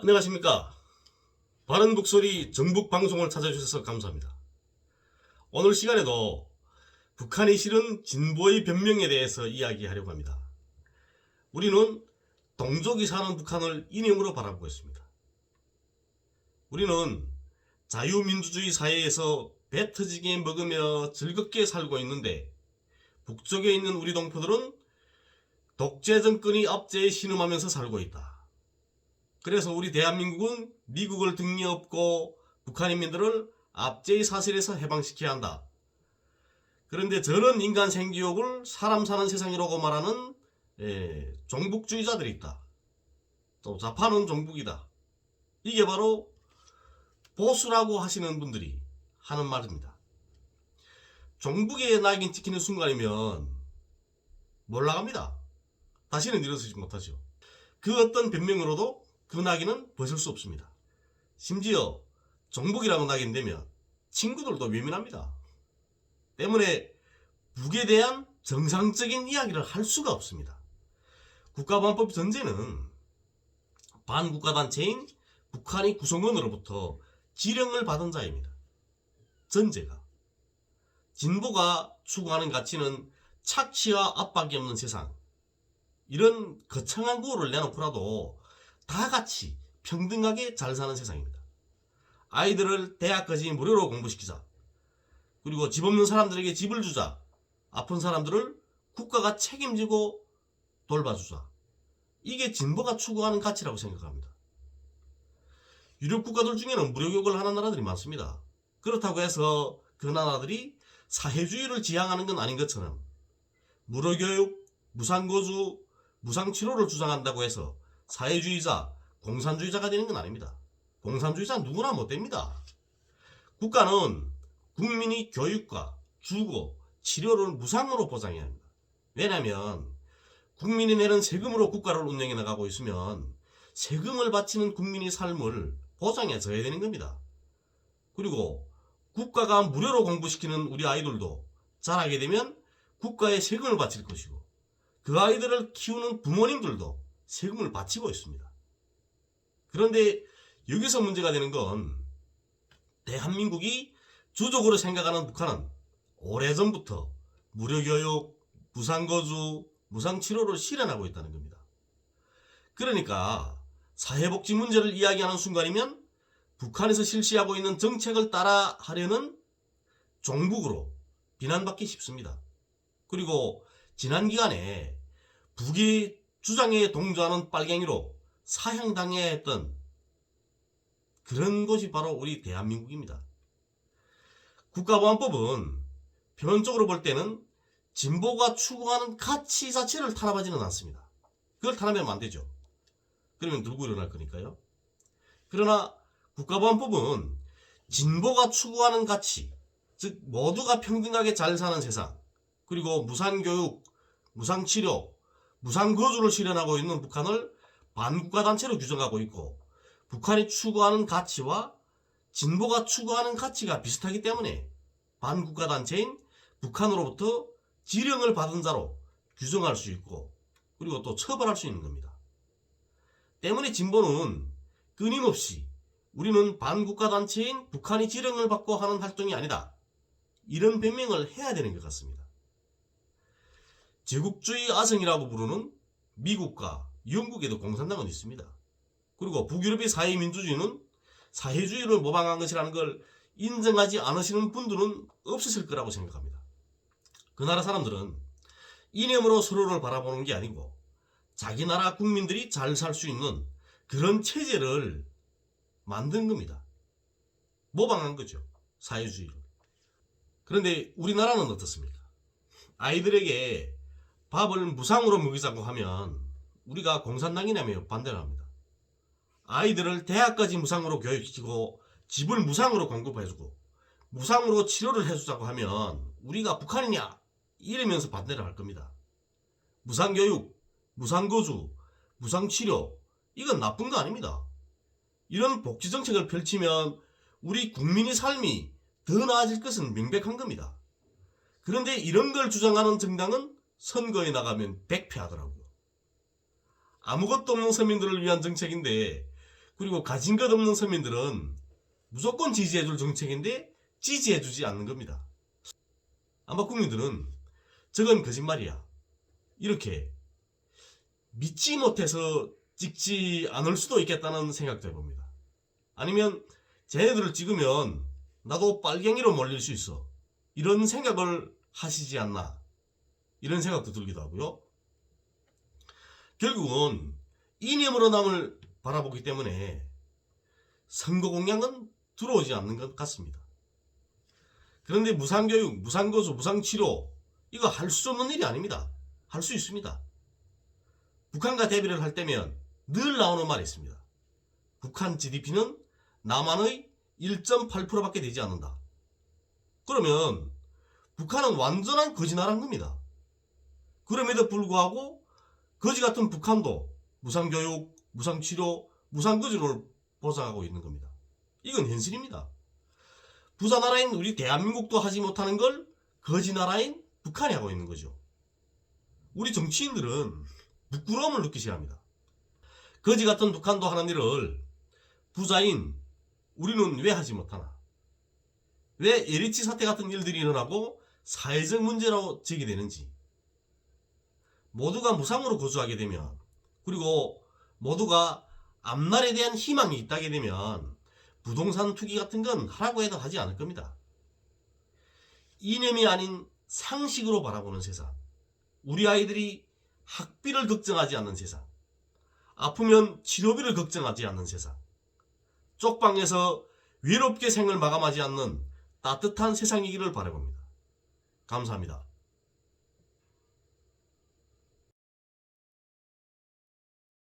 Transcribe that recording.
안녕하십니까. 바른 북소리 정북 방송을 찾아주셔서 감사합니다. 오늘 시간에도 북한이 실은 진보의 변명에 대해서 이야기하려고 합니다. 우리는 동족이 사는 북한을 이념으로 바라보고 있습니다. 우리는 자유민주주의 사회에서 배 터지게 먹으며 즐겁게 살고 있는데, 북쪽에 있는 우리 동포들은 독재 정권이 압제에 신음하면서 살고 있다. 그래서 우리 대한민국은 미국을 등에 업고 북한인민들을 압제의 사슬에서 해방시켜야 한다. 그런데 저런 인간 생기욕을 사람 사는 세상이라고 말하는 종북주의자들이 있다. 또 좌파는 종북이다. 이게 바로 보수라고 하시는 분들이 하는 말입니다. 종북의 낙인 찍히는 순간이면 몰락합니다. 다시는 일어서지 못하죠. 그 어떤 변명으로도 그 낙인은 벗을 수 없습니다. 심지어 종북이라고 낙인되면 친구들도 외면합니다. 때문에 북에 대한 정상적인 이야기를 할 수가 없습니다. 국가보안법 전제는 반국가단체인 북한의 구성원으로부터 지령을 받은 자입니다. 전제가. 진보가 추구하는 가치는 착취와 압박이 없는 세상, 이런 거창한 구호를 내놓고라도 다 같이 평등하게 잘 사는 세상입니다. 아이들을 대학까지 무료로 공부시키자. 그리고 집 없는 사람들에게 집을 주자. 아픈 사람들을 국가가 책임지고 돌봐주자. 이게 진보가 추구하는 가치라고 생각합니다. 유럽 국가들 중에는 무료교육을 하는 나라들이 많습니다. 그렇다고 해서 그 나라들이 사회주의를 지향하는 건 아닌 것처럼, 무료교육, 무상거주, 무상치료를 주장한다고 해서 사회주의자, 공산주의자가 되는 건 아닙니다. 공산주의자 누구나 못 됩니다. 국가는 국민이 교육과 주거, 치료를 무상으로 보장해야 합니다. 왜냐하면 국민이 내는 세금으로 국가를 운영해 나가고 있으면 세금을 바치는 국민의 삶을 보장해 줘야 되는 겁니다. 그리고 국가가 무료로 공부시키는 우리 아이들도 자라게 되면 국가에 세금을 바칠 것이고, 그 아이들을 키우는 부모님들도 세금을 바치고 있습니다. 그런데 여기서 문제가 되는 건, 대한민국이 주적으로 생각하는 북한은 오래전부터 무료교육, 무상거주, 무상치료를 실현하고 있다는 겁니다. 그러니까 사회복지 문제를 이야기하는 순간이면 북한에서 실시하고 있는 정책을 따라 하려는 종북으로 비난받기 쉽습니다. 그리고 지난 기간에 북이 주장에 동조하는 빨갱이로 사형당해야 했던 그런 곳이 바로 우리 대한민국입니다. 국가보안법은 표면적으로 볼 때는 진보가 추구하는 가치 자체를 탄압하지는 않습니다. 그걸 탄압하면 안 되죠. 그러면 누구 일어날 거니까요. 그러나 국가보안법은 진보가 추구하는 가치, 즉 모두가 평등하게 잘 사는 세상, 그리고 무상교육, 무상치료, 무상거주를 실현하고 있는 북한을 반국가단체로 규정하고 있고, 북한이 추구하는 가치와 진보가 추구하는 가치가 비슷하기 때문에 반국가단체인 북한으로부터 지령을 받은 자로 규정할 수 있고, 그리고 또 처벌할 수 있는 겁니다. 때문에 진보는 끊임없이 우리는 반국가단체인 북한이 지령을 받고 하는 활동이 아니다, 이런 변명을 해야 되는 것 같습니다. 제국주의 아성이라고 부르는 미국과 영국에도 공산당은 있습니다. 그리고 북유럽의 사회민주주의는 사회주의를 모방한 것이라는 걸 인정하지 않으시는 분들은 없으실 거라고 생각합니다. 그 나라 사람들은 이념으로 서로를 바라보는 게 아니고 자기 나라 국민들이 잘 살 수 있는 그런 체제를 만든 겁니다. 모방한 거죠, 사회주의를. 그런데 우리나라는 어떻습니까? 아이들에게 밥을 무상으로 먹이자고 하면 우리가 공산당이라며 반대를 합니다. 아이들을 대학까지 무상으로 교육시키고 집을 무상으로 공급해주고 무상으로 치료를 해주자고 하면 우리가 북한이냐 이러면서 반대를 할 겁니다. 무상교육, 무상거주, 무상치료, 이건 나쁜 거 아닙니다. 이런 복지정책을 펼치면 우리 국민의 삶이 더 나아질 것은 명백한 겁니다. 그런데 이런 걸 주장하는 정당은 선거에 나가면 백패하더라고요. 아무것도 없는 서민들을 위한 정책인데 그리고 가진 것 없는 서민들은 무조건 지지해줄 정책인데 지지해주지 않는 겁니다. 아마 국민들은 저건 거짓말이야, 이렇게 믿지 못해서 찍지 않을 수도 있겠다는 생각도 해봅니다. 아니면 쟤네들을 찍으면 나도 빨갱이로 몰릴 수 있어, 이런 생각을 하시지 않나, 이런 생각도 들기도 하고요. 결국은 이념으로 남을 바라보기 때문에 선거 공약은 들어오지 않는 것 같습니다. 그런데 무상교육, 무상거주, 무상치료, 이거 할 수 없는 일이 아닙니다. 할 수 있습니다. 북한과 대비를 할 때면 늘 나오는 말이 있습니다. 북한 GDP는 남한의 1.8%밖에 되지 않는다. 그러면 북한은 완전한 거지나라는 겁니다. 그럼에도 불구하고 거지 같은 북한도 무상교육, 무상치료, 무상거주를 보장하고 있는 겁니다. 이건 현실입니다. 부자 나라인 우리 대한민국도 하지 못하는 걸 거지 나라인 북한이 하고 있는 거죠. 우리 정치인들은 부끄러움을 느끼셔야 합니다. 거지 같은 북한도 하는 일을 부자인 우리는 왜 하지 못하나? 왜 LH 사태 같은 일들이 일어나고 사회적 문제로 제기되는지. 모두가 무상으로 거주하게 되면, 그리고 모두가 앞날에 대한 희망이 있다게 되면 부동산 투기 같은 건 하라고 해도 하지 않을 겁니다. 이념이 아닌 상식으로 바라보는 세상, 우리 아이들이 학비를 걱정하지 않는 세상, 아프면 치료비를 걱정하지 않는 세상, 쪽방에서 외롭게 생을 마감하지 않는 따뜻한 세상이기를 바라봅니다. 감사합니다.